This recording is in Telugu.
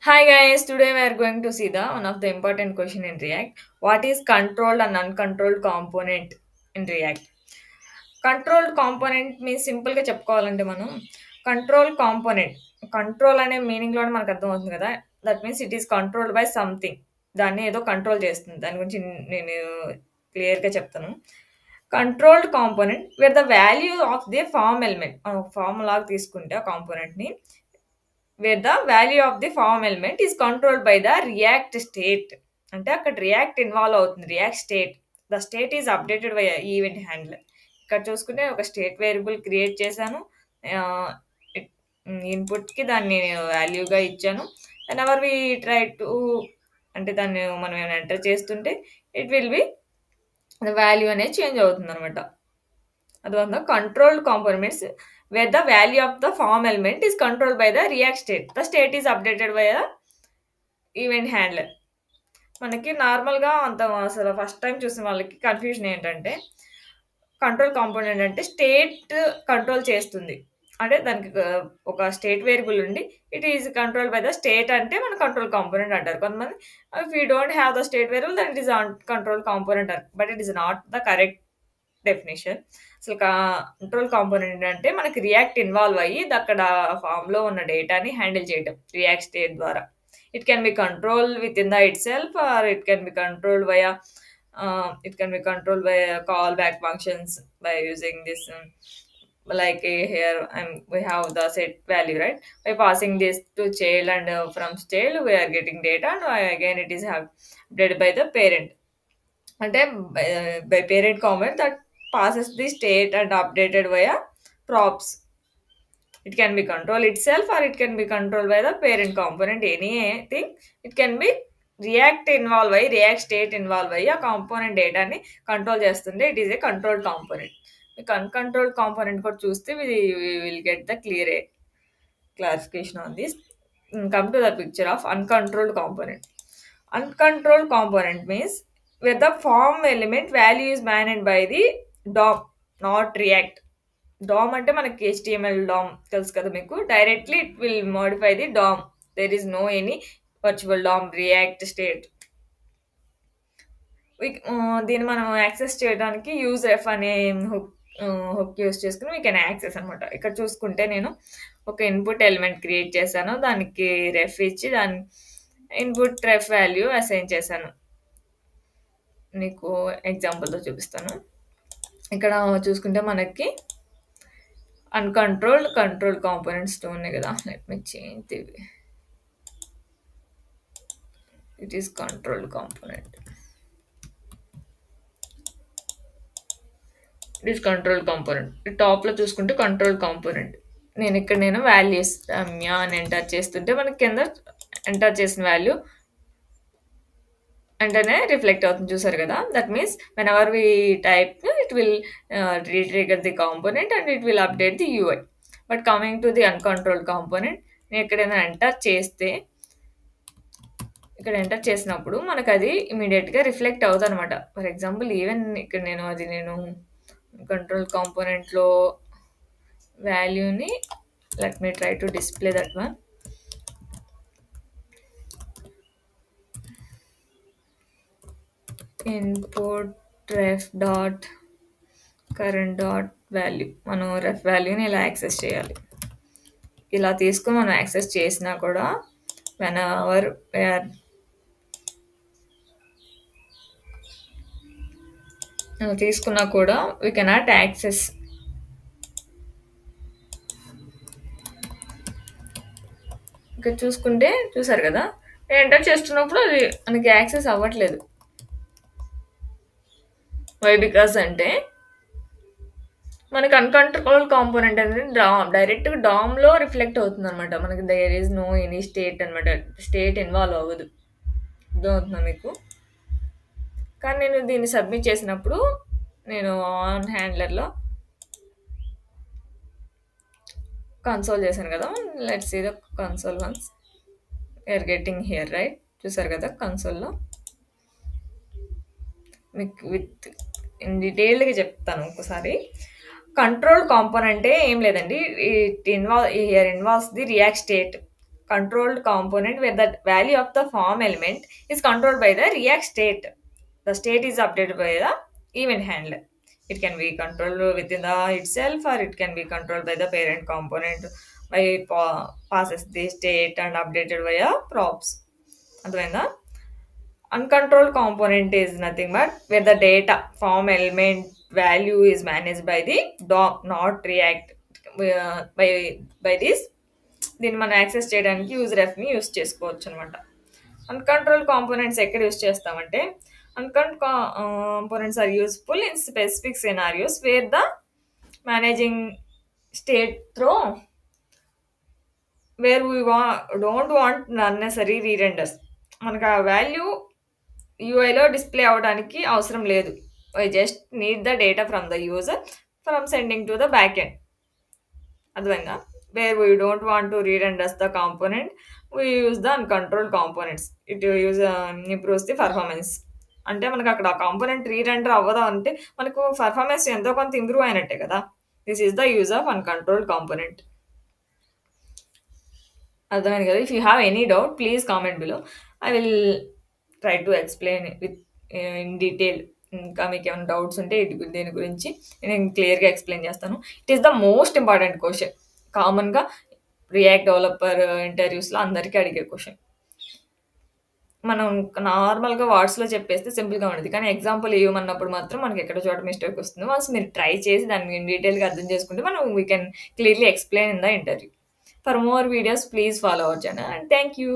Hi guys, today we are going to see the one of the important question in React. What is controlled and uncontrolled component in React? Controlled component మీ సింపుల్గా చెప్పుకోవాలంటే మనం కంట్రోల్ అనే మీనింగ్లోనే మనకు అర్థమవుతుంది కదా. That means it is controlled by something. దాన్ని ఏదో కంట్రోల్ చేస్తుంది. దాని గురించి నేను క్లియర్గా చెప్తాను. Controlled component where the value of the form element, form లాగా తీసుకుంటే ఆ కాంపోనెంట్ని, where the value of the form element is controlled by the React state. అంటే అక్కడ రియాక్ట్ ఇన్వాల్వ్ అవుతుంది. React state, the state is updated by event handler. ఇక్కడ చూసుకుంటే ఒక స్టేట్ వేరియబుల్ క్రియేట్ చేశాను. ఇన్పుట్కి దాన్ని వాల్యూగా ఇచ్చాను. And ever we try to, అంటే దాన్ని మనం ఏమైనా ఎంటర్ చేస్తుంటే it will be the value అనేది చేంజ్ అవుతుంది అనమాట. అందువల్ల controlled components where the value of the form element is controlled by the React state. The state is updated by a event handler. మనకి నార్మల్గా అసలు ఫస్ట్ టైం చూసిన వాళ్ళకి కన్ఫ్యూజన్ ఏంటంటే, కంట్రోల్ కాంపోనెంట్ అంటే స్టేట్ కంట్రోల్ చేస్తుంది. అంటే దానికి ఒక స్టేట్ వేరియబుల్ ఉండి it is control by the state అంటే మన కంట్రోల్ కాంపోనెంట్ అంటారు. కొంతమంది if you don't have the state variable that it is control component అంటారు. But it is not the correct definition. అసలు కంట్రోల్ కాంపోనెంట్ అంటే మనకి రియాక్ట్ ఇన్వాల్వ్ అయ్యి అక్కడ ఫామ్లో ఉన్న డేటాని హ్యాండిల్ చేయడం రియాక్ట్ స్టేట్ ద్వారా. It can be control within the itself, or it can be controlled by callback functions by using this. Like here we have the set value, right? By passing this to child, and from child we are getting data, and again it is updated by the parent. అంటే by parent comment that passes the state and updated via props. It can be control itself, or it can be controlled by the parent component. Anything it can be react state involve అయ్యి ఆ కాంపోనెంట్ డేటాని కంట్రోల్ చేస్తుంటే it is a controlled component. మీకు అన్కంట్రోల్డ్ కాంపోనెంట్ కూడా చూస్తే will get the clarification on this. Come to the picture of uncontrolled component. Uncontrolled component means where the form element value is managed by the DOM, not React. DOM అంటే మనకి HTML DOM తెలుసు కదా మీకు. Directly it will modify the DOM. There is no any virtual DOM React state. దీన్ని మనం యాక్సెస్ చేయడానికి యూజ్ రెఫ్ అనే హుక్ యూజ్ చేసుకుని వీ కెన్ యాక్సెస్ అనమాట. ఇక్కడ చూసుకుంటే నేను ఒక ఇన్పుట్ ఎలిమెంట్ క్రియేట్ చేశాను. దానికి రెఫ్ ఇచ్చి దాని ఇన్పుట్ రెఫ్ వాల్యూ అసైన్ చేశాను. నీకు ఎగ్జాంపుల్తో చూపిస్తాను. ఇక్కడ చూసుకుంటే మనకి కంట్రోల్ కాంపోనెంట్స్ ఉన్నాయి కదా. Let me change it is control component. It is control component. టాప్లో చూసుకుంటే కంట్రోల్ కాంపోనెంట్. నేను వాల్యూస్ రమ్య అని ఎంటర్ చేస్తుంటే మనకి కింద ఎంటర్ చేసిన వాల్యూ అంటేనే రిఫ్లెక్ట్ అవుతుంది, చూసారు కదా. That means whenever we type it will retrigger the component and it will update the UI. But coming to the uncontrolled component, నేను ఎక్కడైనా ఎంటర్ చేస్తే ఇక్కడ ఎంటర్ చేసినప్పుడు మనకు అది ఇమీడియట్గా రిఫ్లెక్ట్ అవుతుంది అనమాట. ఫర్ ఎగ్జాంపుల్ ఈవెన్ ఇక్కడ నేను కంట్రోల్ కాంపోనెంట్లో వాల్యూని let me try to display that one. Input ref dot current dot value, మనం రెఫ్ వాల్యూని ఇలా యాక్సెస్ చేయాలి. ఇలా తీసుకొని మనం యాక్సెస్ చేసినా కూడా వెన్ ఎవర్ తీసుకున్నా కూడా వీ కెనాట్ యాక్సెస్. ఇక్కడ చూసుకుంటే చూసారు కదా, నేను ఎంటర్ చేస్తున్నప్పుడు అది మనకి యాక్సెస్ అవ్వట్లేదు. వై బికాస్ అంటే మనకి అన్కంట్రోల్ కాంపోనెంట్ అనేది డైరెక్ట్గా డామ్లో రిఫ్లెక్ట్ అవుతుంది అనమాట. మనకి there is no any state అనమాట. స్టేట్ ఇన్వాల్వ్ అవ్వదు. అర్థమవుతుందా మీకు? కానీ నేను దీన్ని సబ్మిట్ చేసినప్పుడు నేను ఆన్ హ్యాండ్లర్లో కన్సోల్ చేశాను కదా. Let's see the console once. We're getting here, right? చూసారు కదా కన్సోల్లో. మీకు విత్ ఇన్ డీటెయిల్డ్గా చెప్తాను ఒకసారి. కంట్రోల్ కాంపోనెంటే ఏం లేదండి, it involves the react state. controlled component where the value of the form element is controlled by the React state. The state is updated by the event handler. It can be controlled within the itself, or it can be controlled by the parent component by passes the state and updated via props. అర్థమైందా? Uncontrolled component is nothing but where the data form element value is managed by the DOM, not React. By this దీన్ని మనం యాక్సెస్ చేయడానికి యూజర్ ఎఫ్ని యూస్ చేసుకోవచ్చు అనమాట. అన్కంట్రోల్ కాంపోనెంట్స్ ఎక్కడ యూస్ చేస్తామంటే uncontrol components are useful in specific scenarios where the managing state through where we don't want unnecessary rerenders. మనకు ఆ వాల్యూ యూఐలో డిస్ప్లే అవ్వడానికి అవసరం లేదు. I just need the data from the user from sending to the back end. అర్థమైందా? where we don't want to re-renders the component, we use the uncontrolled components. It improves the performance. అంటే మనకు అక్కడ కాంపోనెంట్ రీరెండర్ అవ్వదా అంటే మనకు పర్ఫార్మెన్స్ ఎంతో కొంత ఇంప్రూవ్ అయినట్టే కదా. This is the use of uncontrolled component. అర్థమైంది కదా? If you have any doubt please comment below. I will try to explain with in detail. ఇంకా మీకు ఏమైనా డౌట్స్ ఉంటే దీని గురించి నేను క్లియర్గా ఎక్స్ప్లెయిన్ చేస్తాను. It is the most important question. కామన్గా రియాక్ట్ డెవలపర్ ఇంటర్వ్యూస్లో అందరికీ అడిగే క్వశ్చన్. మనం నార్మల్గా వర్డ్స్లో చెప్పేస్తే సింపుల్గా ఉండదు, కానీ ఎగ్జాంపుల్ ఇవ్వమన్నప్పుడు మాత్రం మనకి ఎక్కడ చోట మిస్టేక్ వస్తుంది. వన్స్ మీరు ట్రై చేసి దాన్ని డీటెయిల్గా అర్థం చేసుకుంటే మనం we can clearly explain in the interview. For more videos please follow our channel and thank you.